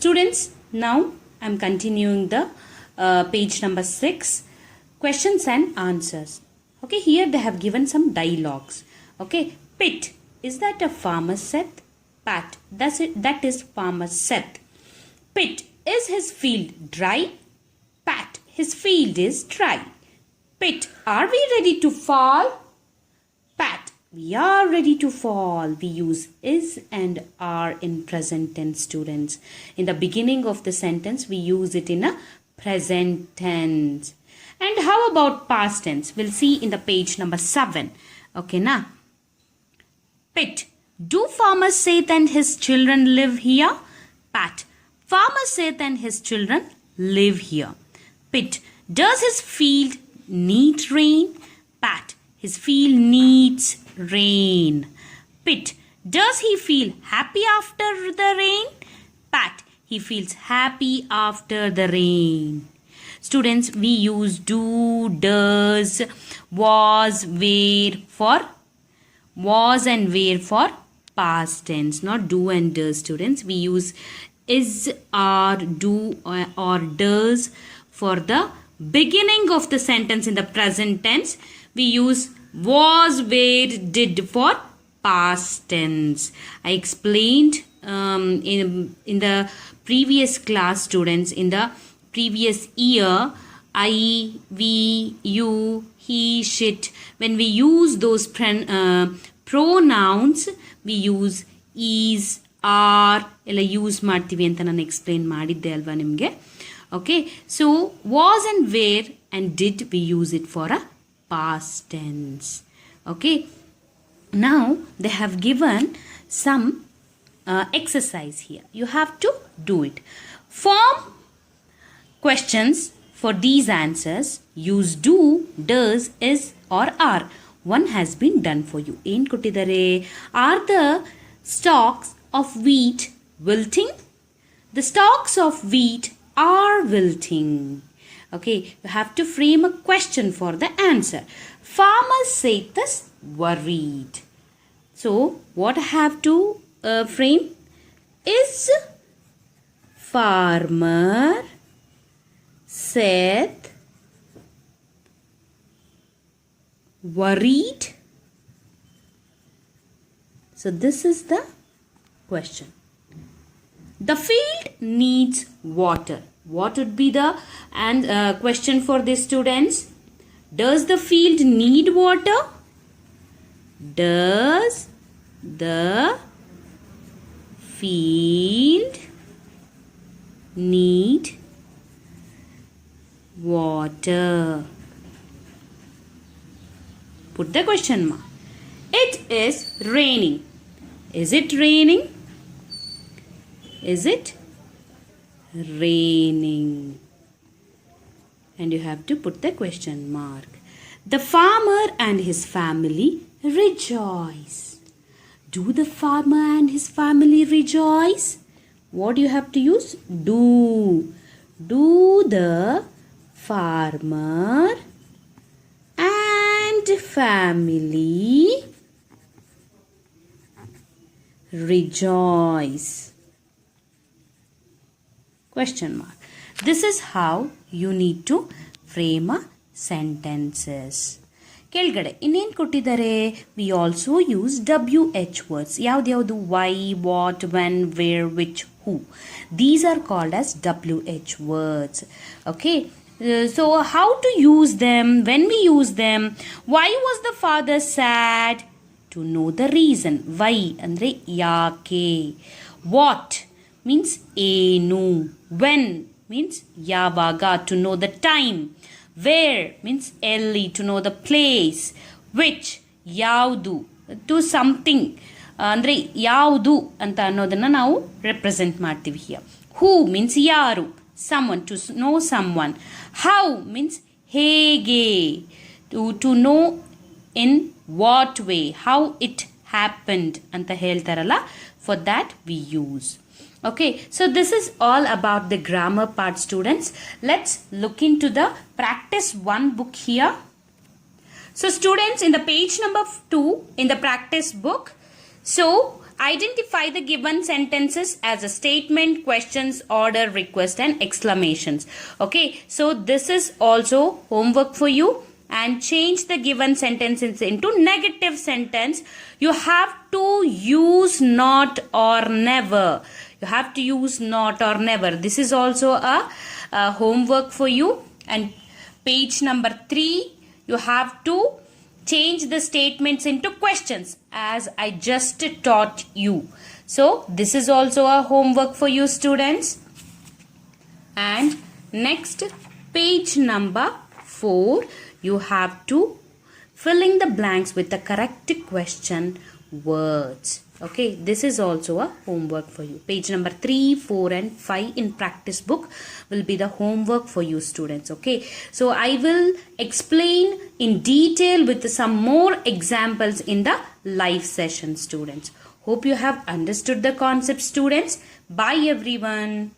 Students, now I'm continuing the page number 6, questions and answers. Okay, here they have given some dialogues. Okay, Pit, is that a farmer Seth? Pat, that is farmer Seth. Pit, is his field dry? Pat, his field is dry. Pit, are we ready to fall? Pat, we are ready to fall. We use is and are in present tense, students. In the beginning of the sentence, we use it in a present tense. And how about past tense? We'll see in the page number 7. Okay, now. Pit, do Farmer Seth and his children live here? Pat, Farmer Seth and his children live here. Pit, does his field need rain? Pat, his field needs rain. Pit, does he feel happy after the rain? Pat, he feels happy after the rain. Students, we use do, does, was, and where for past tense, not do and does, students. We use is, are, do or does for the beginning of the sentence in the present tense. We use was, were, did for past tense. I explained in the previous class, students, in the previous year, I, we, you, he, shit. When we use those pronouns, we use is, are, ಎಲ್ಲ use ಮಾಡ್ತೀವಿ ಅಂತ ನಾನು explain ಮಾಡಿದ್ದೆ ಅಲ್ವಾ ನಿಮಗೆ. Okay, so was and where and did, we use it for a past tense. Okay, now they have given some exercise here. You have to do it. Form questions for these answers. Use do, does, is or are. One has been done for you. ಏನು ಕೊಟ್ಟಿದ್ದಾರೆ? Are the stalks of wheat wilting? The stalks of wheat are wilting. Okay, you have to frame a question for the answer. Farmer Seth is worried. So, what I have to frame? Is Farmer Seth worried? So, this is the question. The field needs water. What would be the question for the students? Does the field need water? Does the field need water? Put the question mark. It is raining. Is it raining? Is it raining? And you have to put the question mark. The farmer and his family rejoice. Do the farmer and his family rejoice? What do you have to use? Do. Do the farmer and family rejoice? Question mark. This is how you need to frame a sentences. ಕೆಳಗಡೆ ಇನ್ನೇನು ಕೊಟ್ಟಿದ್ದಾರೆ? We also use WH words. ಯಾವ್ದು? Why, what, when, where, which, who. These are called as WH words. Okay. So how to use them? When we use them? Why was the father sad? To know the reason. Why andre ಯಾಕೆ. What means ಏನು. When means ಯಾವಾಗ, to know the time. Where means ಎಲ್ಲಿ, to know the place. Which ಯಾವುದು, to something ಅಂದರೆ ಯಾವುದು ಅಂತ ಅನ್ನೋದನ್ನು ನಾವು ರೆಪ್ರೆಸೆಂಟ್ ಮಾಡ್ತೀವಿ here. Who means ಯಾರು, someone, to know someone. How means ಹೇಗೆ, to know in what way, how it happened ಅಂತ ಹೇಳ್ತಾರಲ್ಲ, for that we use. Okay, so this is all about the grammar part, students. Let's look into the practice 1 book here. So students, in the page number 2 in the practice book, so identify the given sentences as a statement, questions, order, request and exclamations. Okay, so this is also homework for you. And change the given sentences into negative sentence. You have to use not or never. You have to use not or never. This is also a homework for you. And page number 3, you have to change the statements into questions as I just taught you. So this is also a homework for you, students. And next, page number 4, you have to fill in the blanks with the correct question words. Okay, this is also a homework for you. Page number 3, 4 and 5 in practice book will be the homework for you, students. Okay, so I will explain in detail with some more examples in the live session, students. Hope you have understood the concept, students. Bye everyone.